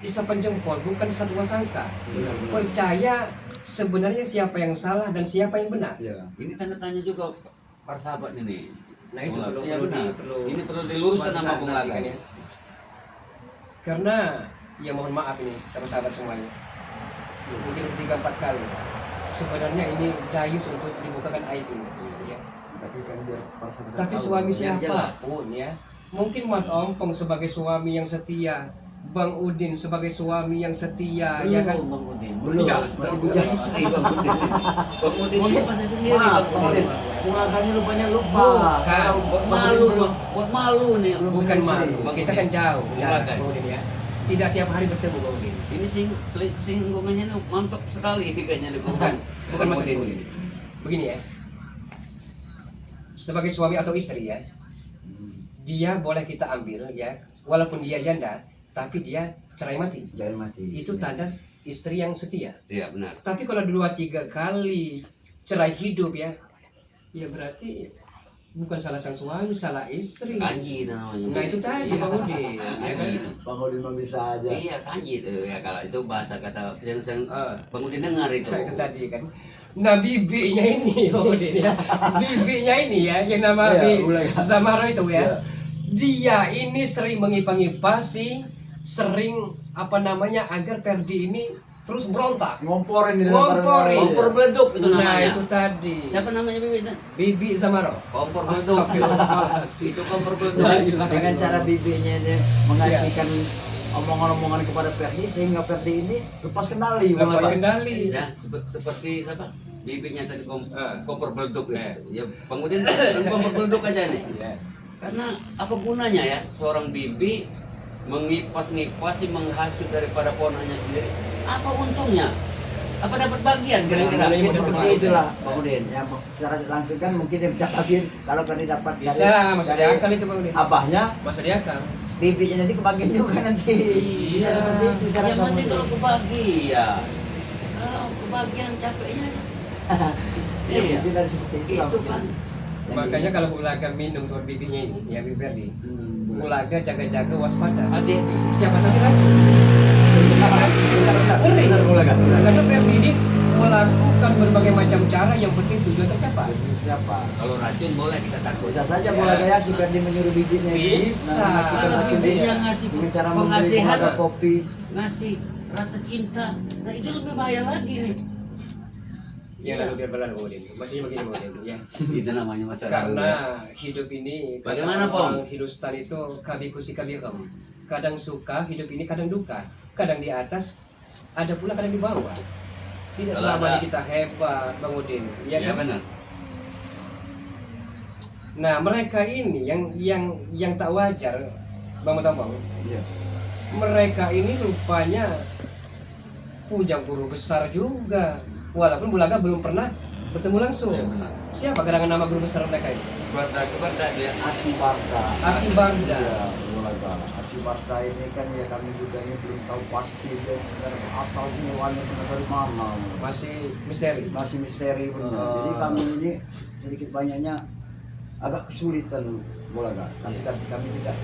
isapan jempol, bukan satu sangka. Benar-benar. Percaya sebenarnya siapa yang salah dan siapa yang benar. Ya. Ini tanda tanya juga para sahabat ini. Nah itu perlu Iya, perlu, benar. perlu Ini perlu diluruskan suatu sama saat Bung nanti Laga. kan ya. Karena ya mohon maaf ini sahabat-sahabat semuanya. Mungkin 3-4 kali. Sebenarnya ini dayus untuk dibukakan aib ini. Ya. Tapi kan biar para sahabat Tapi tahu. suami yang jelas. siapapun ya, mungkin Mat Ompong sebagai suami yang setia, Bang Udin sebagai suami yang setia, ya kan? Bang Udin. Belum, Ya, masih Bang bujang. istri Bang Udin. Bang Udin ini masih sendiri Maaf, Bang Udin. Bung Laganya lupanya lupa. Bukan. Kalau Buat Bang malu, Udin Bang. Buat malu nih. Belum Bukan punya malu, istri. Bang kita Udin. kan jauh, Bung jarak, Laga. Bang Udin ya. Tidak tiap hari bertemu Bang Udin. Ini singgungannya nih mantap sekali kayaknya nih Bukan, bukan Bang maksud Udin. Bang Udin. Begini ya, sebagai suami atau istri ya, dia boleh kita ambil ya, walaupun dia janda, tapi dia cerai mati. Jangan mati. Itu tanda istri yang setia. Iya benar. Tapi kalau 2-3 kali cerai hidup ya, ya berarti bukan salah sang suami, salah istri. Kanji namanya. Nah itu tadi Bang Udin, ya kan? Kanji. Bang Udin mah bisa aja. Iya kanji itu ya kalau itu bahasa kata yang Ah. Bang Udin dengar itu. Nah, itu tadi kan. Nah bibinya ini Bang Udin ya, bibinya ini ya yang nama Iya, Bi mulai. Zamaro itu Iya. ya, dia ini sering mengipang-ipasi, sering apa namanya agar Ferdi ini terus berontak. Ngomporin di Ngomporin. Kompor beleduk itu Nah namanya. itu tadi. Siapa namanya Bibi? Bibi Zamaro. Kompor beleduk. Astagfirullahaladzim. Itu kompor La beleduk. ilaha dengan illallah. cara bibinya dia mengasihkan omongan-omongan kepada Ferdi sehingga Ferdi ini lepas kendali. Bang Lepas Laga. kendali. Ya seperti apa? Bibinya tadi Ah. kompor beleduk Eh. ya. Ya Bang Udin kompor beleduk aja nih. Ya. Karena apa gunanya ya seorang bibi mengipas-ngipasi menghasut daripada ponanya sendiri? Apa untungnya? Apa dapat bagian kira-kira? Sebenarnya Ya, udah seperti terbaik. itulah Bang Udin. Ya, secara langsung kan mungkin dia bisa bagian kalau Ferdi dapat Bisa, masuk di akal itu Bang Udin. abahnya, Masuk di akal. bibinya nanti kebagian juga nanti. Bisa Iya. seperti itu secara Yang penting sama. kalau kebagian. Kalau kebagian capeknya. Iya, Iya. mungkin dari seperti itu. Itu kan. Makanya kalau Bulaga minum tuh bibinya ini, ya Bibi Ferdi, Hmm. Bulaga jaga-jaga waspada. Adik. Siapa tahu diracun. Ngeri. Benar, Bulaga. Karena Ferdi ini melakukan berbagai macam cara yang penting tujuan tercapai. Jadi siapa? Kalau racun boleh kita takut. Bisa saja Ya. Bulaga ya si Ferdi menyuruh bibinya itu. Bisa. ngasihkan Kalau racun bibinya dia. ngasih Dengan cara pengasihan. memberi Bulaga kopi. Ngasih rasa cinta. Nah itu lebih bahaya lagi nih. Ya lalu biar berlalu Udin. Maksudnya begini Udin ya. Itu namanya masalah. Karena hidup ini Bagaimana, kata Pong? orang Hindustan itu kabikusi kabirem. Kadang suka hidup ini, kadang duka. Kadang di atas, ada pula kadang di bawah. Tidak Kalau selamanya ada- kita hebat, Bang Udin. Ya, Ya kan? benar. Nah mereka ini yang tak wajar, Bang Matambang. Iya. Mereka ini rupanya punya guru besar juga. Walaupun Bulaga belum pernah bertemu langsung. Ya, benar. Siapa gerangan nama guru besar mereka ini? Kebarda dia. Aki Barda. Aki Barda. Iya, Bulaga. Aki Barda ini kan ya kami juga ini belum tahu pasti dia sebenarnya asal mulanya benar dari mana. Masih misteri. Masih misteri benar. Oh. Jadi kami ini sedikit banyaknya agak kesulitan Bulaga. Tapi kami tidak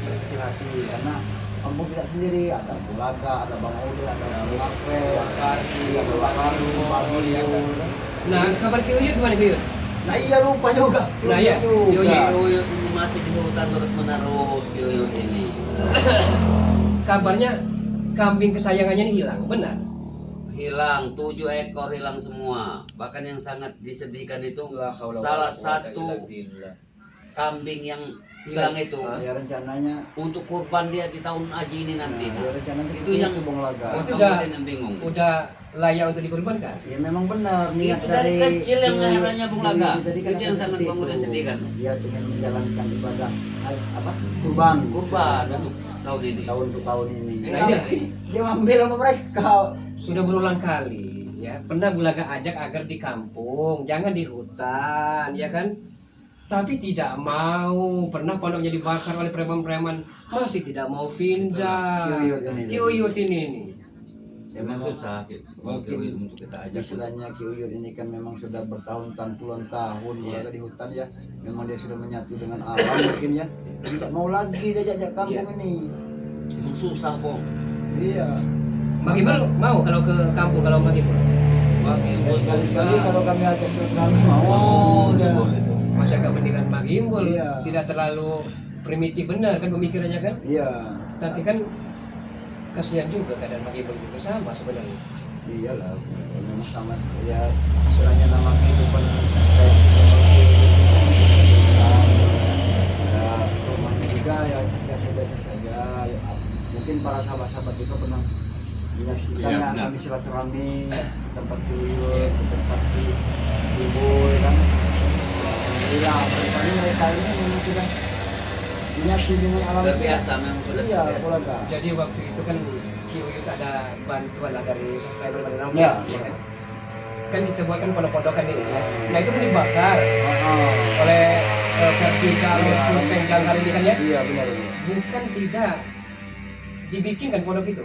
berkecil hati karena kamu tidak sendiri, ada Bulaga, ada Bang Udin, ada Bang Apre, ada Bang Karu, Bang Uyun. Nah, kabar Ki Uyut gimana Ki Uyut? Nah iya lupa juga. Nah, iya. Juga. Uyut ini masih di hutan terus menerus Uyut ini. Kabarnya kambing kesayangannya ini hilang, benar? Hilang 7 ekor hilang semua. Bahkan yang sangat disedihkan itu La haula salah wala quwata satu illa billah. kambing yang hilang itu Ya rencananya untuk kurban dia di tahun haji ini nanti. ya rencananya itu seperti yang itu Bang Laga. Oh, itu Bang udah- Udin yang bingung. Udah layak untuk dikorbankan? Ya memang benar niat Itu dari kecil yang Kiai- ngajarannya Bung Laga. Kiai tadi kan Itu yang sangat seperti Bang Udin itu. sedihkan. Dia ingin menjalankan ibadah apa? Kurban. Kurban untuk tahun ini. Tahun ke tahun ini. Nah, ini Dia ambil sama mereka. sudah berulang kali ya. Pernah Bulaga ajak agar di kampung, jangan di hutan, ya kan? Tapi tidak mau. Pernah pondoknya dibakar oleh preman-preman, masih tidak mau pindah. Ki Uyut ini. Ki Uyut ini. Ya memang susah gitu. Mungkin untuk kita ajak. Istilahnya Ki Uyut ini kan memang sudah bertahun-tahun puluhan tahun Iya. Bulaga di hutan ya. Memang dia sudah menyatu dengan alam mungkin ya. Tidak mau lagi dia ajak kampung Iya. ini. Emang susah Bong. Iya. Bang Iqbal mau kalau ke kampung kalau Bang Iqbal? Bagi Ya, sekali-sekali kalau kami ada silaturahmi mau. oh, Ya. boleh tuh. Masih agak mendingan Bang Iqbal, Iya. tidak terlalu primitif benar kan pemikirannya kan? Iya. Tapi kan kasihan juga keadaan Bang Iqbal juga sama sebenarnya. Iyalah, memang sama ya istilahnya nama kehidupan kayak seperti ya rumahnya juga ya biasa-biasa saja ya, mungkin para sahabat-sahabat juga pernah menyaksikan Iya, ya benar. kami silaturahmi tempat tuyul tempat ibu kan ya kali mereka ini memang sudah menyatu dengan alam Terbiasa memang sudah iya terbiasa. keluarga Jadi waktu itu kan Ki Uyut ada bantuan lah dari subscriber pada nama Iya. ya kan? Kan kita buatkan pondok-pondokan ini. Nah itu kan dibakar oh, oleh vertikal Peng Jangkar ini kan ya? iya benar benar. Bukan tidak dibikinkan pondok itu.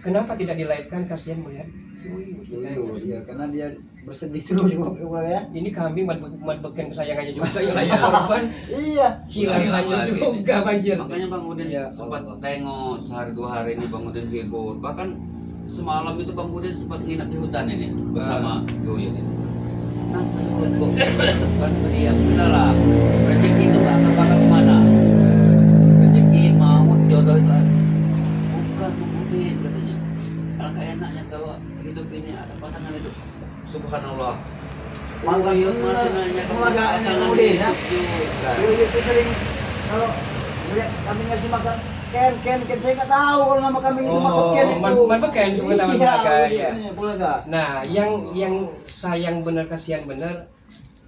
Kenapa tidak di-live-kan, kasihan melihat Ki Uyut. Iya, karena dia bersedih terus juga ya. Ini kambing beken kesayangannya juga yang lain korban Iya. hilang-hilangnya juga banjir. Makanya Bang Udin Ya, sempat tengok sehari 2 hari ini Bang Udin hibur. Bahkan semalam itu Bang Udin sempat nginap di hutan ini bersama Yoyo ini. Nah, kok kan berdiam sudah lah. Rezeki itu nggak akan bakal kemana. Rezeki maut jodoh itu bukan Bang Udin katanya. Alangkah enaknya kalau hidup ini ada pasangan itu. Subhanallah. Yoyo masih nanya kemana pasangan Udin ya. hidup juga. Iya itu sering kalau melihat kami ngasih makan Ken saya nggak tahu kalau nama kami itu makan Ken itu. Man beken semua taman belaga ya. Belaga. Nah, yang sayang benar kasihan benar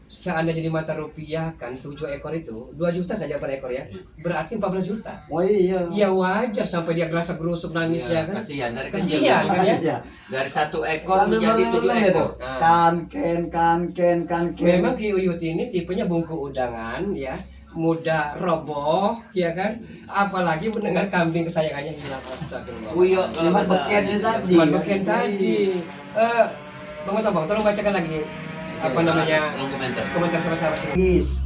seandainya di mata rupiah kan 7 ekor itu 2 juta saja per ekor ya. Berarti 14 juta. Oh iya. Ya wajar sampai dia gerasa gerusuk nangis ya kan. Kasihan dari kecil. Kasihan kan ya. Iya. Dari 1 ekor Sambil menjadi 7 merenung ekor. itu. Kan Ken. Memang Ki Uyut ini tipenya bungku udangan ya, mudah roboh ya kan, apalagi mendengar kambing kesayangannya hilang. Astagfirullah. Uyo Cuma beken itu tadi. Man beken tadi. Bang Oto, Bang, tolong bacakan lagi apa namanya Tolong komentar. komentar sama-sama sini. Gis.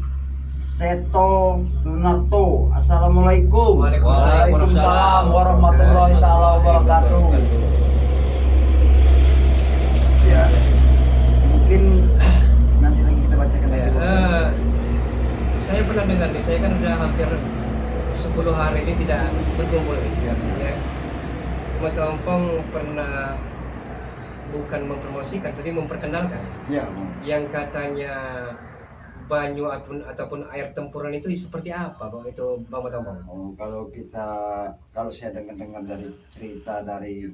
Seto Lunarto. Assalamualaikum. Waalaikumsalam. Warahmatullahi taala wabarakatuh. Ya. Mungkin nanti lagi kita bacakan Ya, lagi. saya pernah dengar nih, saya kan sudah hampir 10 hari ini tidak berkumpul nih. Ya. Mata Ompong pernah bukan mempromosikan, tapi memperkenalkan Ya. yang katanya banyu ataupun air tempuran itu seperti apa Bang itu Bang Mata Ompong? Oh, kalau saya dengar dari cerita dari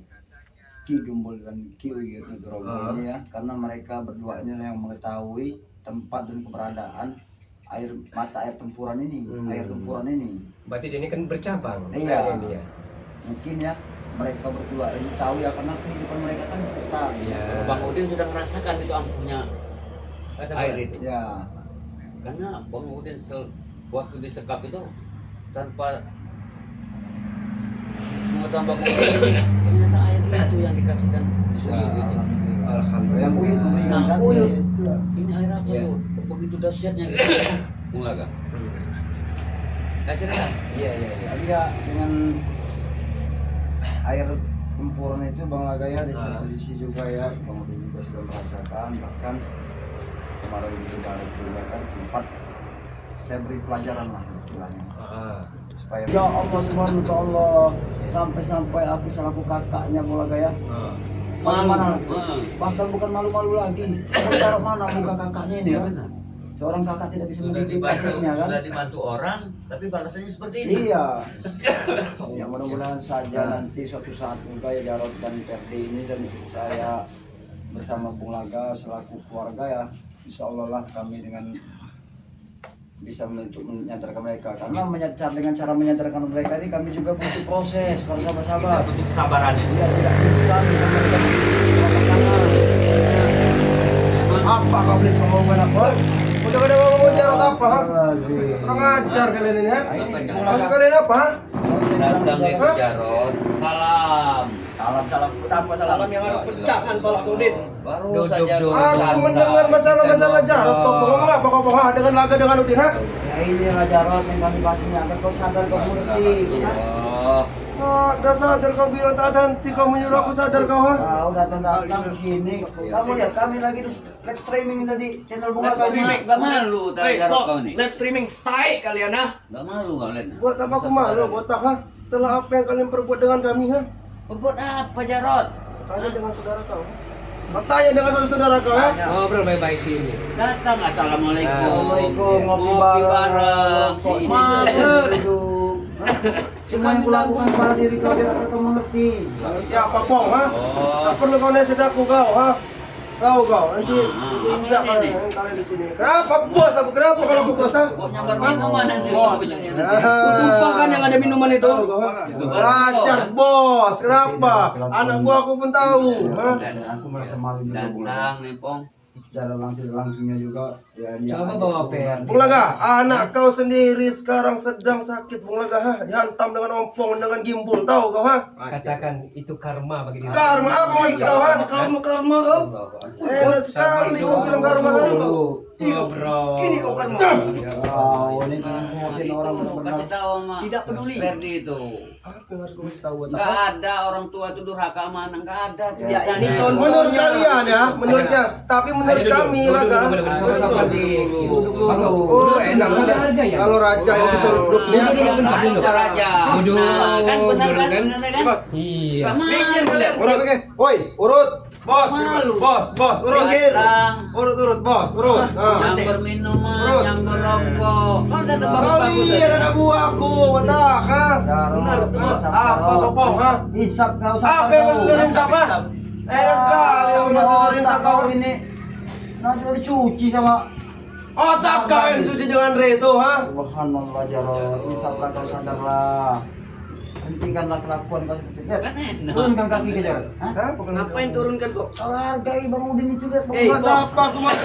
Ki Gembul dan Ki Uyut Nugroho ini ya, karena mereka berdua ini yang mengetahui tempat dan keberadaan mata air tempuran ini, air tempuran ini. Berarti dia ini kan bercabang. Iya. Ini ya. Mungkin ya mereka berdua ini tahu ya karena kehidupan mereka kan hutan. Iya. Bang Udin sudah merasakan itu ampuhnya air itu. Ya. Karena Bang Udin waktu disekap itu tanpa semua tambah Bang Udin ini ternyata air itu yang dikasihkan Bisa. Uyut itu. Alhamdulillah. Yang Uyut memberikan Nah, kan. Uyut. Ini air apa Iya. Uyut? Begitu dahsyatnya gitu. Mulaga. Cerita. Iya. Jadi ya dengan air tempuran itu Bang Lagaya di satu sisi juga ya, kemudian juga sudah merasakan, bahkan kemarin juga kan sempat saya beri pelajaran lah istilahnya supaya ya Allah subhanahu wa ta'ala sampai aku selaku kakaknya Bang Lagaya mana bahkan bukan malu-malu lagi aku taruh mana muka kakaknya ini Iya kan benar. seorang kakak tidak bisa Sudah mendidik dibantu, adiknya kan sudah dibantu orang, tapi balasannya seperti ini. iya ya mudah-mudahan saja nanti suatu saat juga ya Jarod dan Ferdi ini dan saya bersama Bung Laga selaku keluarga ya insya Allah lah kami dengan bisa menyadarkan mereka karena dengan cara menyadarkan mereka ini kami juga butuh proses para Kita sahabat-sahabat butuh kesabaran ini. dia tidak bisa memberikan apa kau beli sama apa Udah mau Jarod apa? Kurang ajar kalian ini ya. Maksud kalian apa? Datang itu Jarod. Salam. salam apa salam yang harus pecahkan Pak Udin. Baru Duduk, saja duduk. Aku mendengar masalah Jarod kok ngomong apa kok dengan Laga dengan Udin ha? ya ini lah Jarod yang kami bahas ini agar kau sadar kau mengerti Oh, Sudah sadar kau bilang tak ada henti, kau menyuruh aku sadar kau ha? Kau datang ke sini. Kamu lihat kami lagi di live streaming tadi channel bunga kami. Gak malu tak Jarot kau nih. Live streaming tai kalian ah. Gak malu kau lihat. Buat apa aku malu, botak ha? Setelah apa yang kalian perbuat dengan kami ha? Buat apa Jarot? Tanya dengan saudara kau. Tanya dengan saudara kau ha? Ngobrol baik-baik sini. Datang assalamualaikum. Assalamualaikum, ngopi bareng. Kok Sini. males? Semua yang kulakukan pada diri kau tidak kau mengerti. Ngerti apa pong ha? Oh. Tak perlu kau nasihat aku kau ha? Kau nanti injak apa ini? kalian di sini. Kenapa bos? Aku kenapa kalau aku bos ha? Kok nyambar minuman nanti Bos. ujungnya. Kutumpahkan yang ada minuman itu. Ajar bos, kenapa? Anak gua aku pun tahu ha? Dan aku merasa malu juga. Datang nih Pong. Secara langsungnya juga ya dia Coba bawa Perdi. Bung Laga, anak kau sendiri sekarang sedang sakit Bung Laga ha? Dihantam dengan ompong dengan gimbal, tahu kau ha? Katakan itu karma bagi diri. Karma apa maksud kau ha? Karma kau. Enak sekali kau bilang karma ha? Ngobrol. Ini kau karma. Oh, ini kan mungkin orang benar-benar Kasih tahu sama Tidak peduli. Ferdi itu. Apa yang harus kau tahu? Enggak ada orang tua itu durhaka sama anak, enggak ada. Ya, ini Ceritanya. contoh. Menurut kalian ya, menurutnya, tapi menurut kami Laga. Sama-sama di. Oh enak Ada harga ya. kalau raja ini disuruh duduknya. Iya, bentar dulu. Ajar aja. Duduk. Nah, kan benar Duduk, kan? kan? Benar kan? Iya. Gak malu. Urut, woi, urut, bos, bos, urut, Datang. urut, bos, urut. Nyamber minuman, Urut. nyamber rokok. Kau udah Oh bagus-bagus. iya, anak buahku, wadah, ha? Apa kau pong, ha? Hisap kau Apa yang kau susurin siapa? Enak sekali yang kau susurin siapa kau ini. Nanti udah dicuci sama otak kau yang dicuci dengan reto, ha? Subhanallah Jarot, insaplah kau sadarlah. Hentikanlah kelakuan kau seperti itu. Kan enak. Turunkan kaki ke Jarot. Ngapain turunkan kok? Kau hargai Bang Udin itu juga. Buat apa aku mau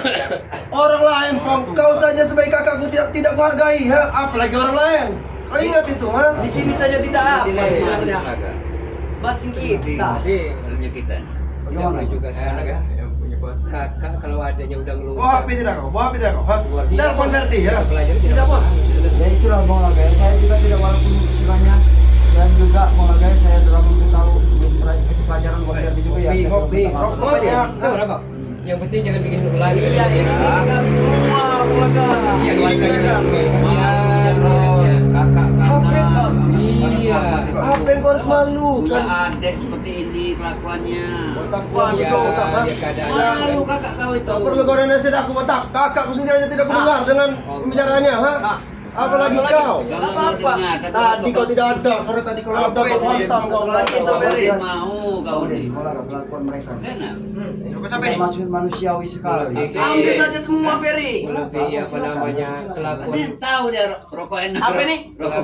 orang lain, pong? Kau saja sebagai kakakku tidak kau hargai, ha? Apalagi orang lain. Kau ingat itu, ha? Di sini saja tidak apa Nilai sebenarnya. agak. Basing kita. Tapi Hasilnya kita. tidak boleh juga salah ya. Kakak kalau adanya udah ngeluh. Bawa HP tidak kau? Bawa HP tidak kau? Ha? Telepon Ferdi, ya? Pelajari Tidak, tidak Bos. Ya itulah Bang Laga. Saya juga tidak walaupun istilahnya dan juga Bang Laga saya sudah memberitahu kasih pelajaran buat Ferdi juga ya. Ngopi, rokok banyak. Tuh, rokok. Yang penting jangan bikin ulah lagi. Iya, ini kami semua keluarga. Kasihan warganya. Kasihan. Kakak Bos. Iya. Apa yang kau harus malu? punya Kan? adik seperti ini kelakuannya. Otak Iya, gua, otak, ha? dia keadaan. Malu kakak kau itu. Tak perlu kau nasihat aku, otak. Kakakku sendiri aja tidak mendengar dengan pembicaranya, ha? Apalagi kau. Gak Apa-apa. Tadi kau tidak ada, karena tadi kau ada kau hantam kau. Lagi itu, Ferdi. Mau kau nih. Bang Laga kelakuan mereka. Enak. Masuk manusiawi sekali. Ambil saja semua Ferry. Lebih apa namanya kelakuan. Dia tahu dia rokok enak. Apa ini?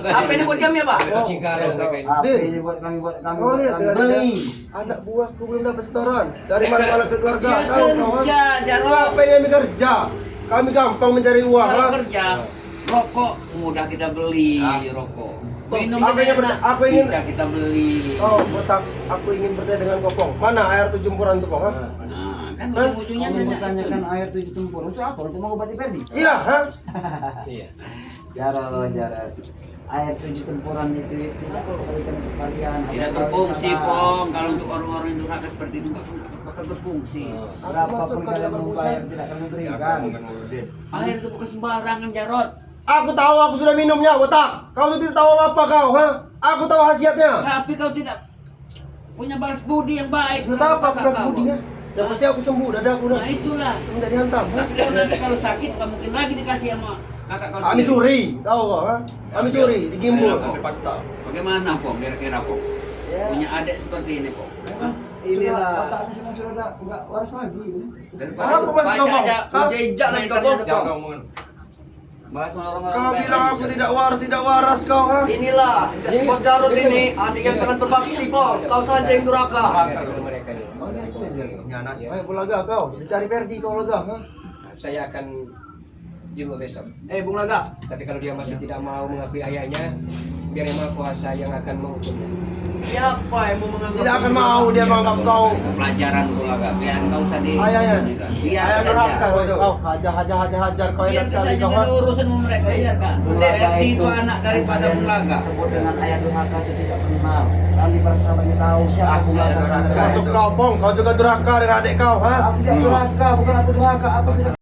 Apa ini buat kami apa? Cikarang mereka ini. Apa Din. ini buat kami Kau lihat dengan beli. anak buahku belum dapat setoran. Dari mana-mana ke keluarga. Dia Tahu kau, ha? kerja, Jarot. Apa yang kami kerja? Kami gampang mencari uang, Kalau ha? kerja, rokok mudah kita beli rokok. Minum Aku aja ingin enak, aku ingin- bisa kita beli. Oh, otak. Aku ingin bertanya dengan kau, Pong. Mana air jempuran itu, Pong, ha? Nah, kan Hah? ujung-ujungnya Kamu nanya bertanyakan itu. air 7 tempur untuk apa? Untuk mengobati Ferdi? Iya, ha? Iya. Jarot. Air 7 tempuran itu tidak kebaikan untuk kalian. Tidak berfungsi, Pong. Kalau untuk orang-orang yang durhaka seperti itu nggak bakal berfungsi. Berapapun kalian membayar tidak kami berikan. Air itu bukan sembarangan, Jarot. Aku tahu aku sudah minumnya, otak. Kau tuh tidak tahu apa kau, ha? Aku tahu khasiatnya. Tapi kau tidak punya balas budi yang baik. Entah apa kakak beras kau. budinya. Yang penting aku sembuh, dadaku dah. Nah itulah. Semenjak dihantam. Tapi kau nanti kalau sakit, nggak mungkin lagi dikasih sama kakak kau Kami sendiri. curi, tahu kau, ha? Kami curi, digimbul. Bagaimana, Pong? Kira-kira, Pong? Punya adik seperti ini, Pong. Hah? Inilah. Otaknya semua sudah enggak waras lagi. Daripada Apa maksud baca kau, Pong? aja, Hah? Jejak lagi kau, mentalnya Pong. depan. Bahas sama orang-orang Kau baik bilang aja aku bisa. tidak waras kau, ha? Inilah. Bos Jarot ini adik yang sangat berbakti, Pong. Kau saja yang durhaka. Kasihan mereka nih. Ayo bulaga kau, dicari Ferdi kau laga, ha? Saya akan jenguk besok. Bung Laga. Tapi kalau dia masih tidak mau mengakui ayahnya, biar yang Maha Kuasa yang akan menghukumnya. Siapa yang mau menganggap Tidak akan mau dia menganggap kau. Pelajaran pula gak, biar kau sadar. Ayahnya. Biar Ayah durhaka saja. kau itu. Kau hajar kau Biar enak sekali saja kau, ada ha? urusan sama mereka, biarkan. Durhaka Ferdi itu anak daripada kalian Mulaga. Sebut dengan ayat durhaka itu tidak benar. nanti para sahabatnya tahu siapa Aku yang termasuk kau, Pong. Kau juga durhaka dari adik kau, ha? Aku tidak durhaka, bukan aku durhaka. Apa sudah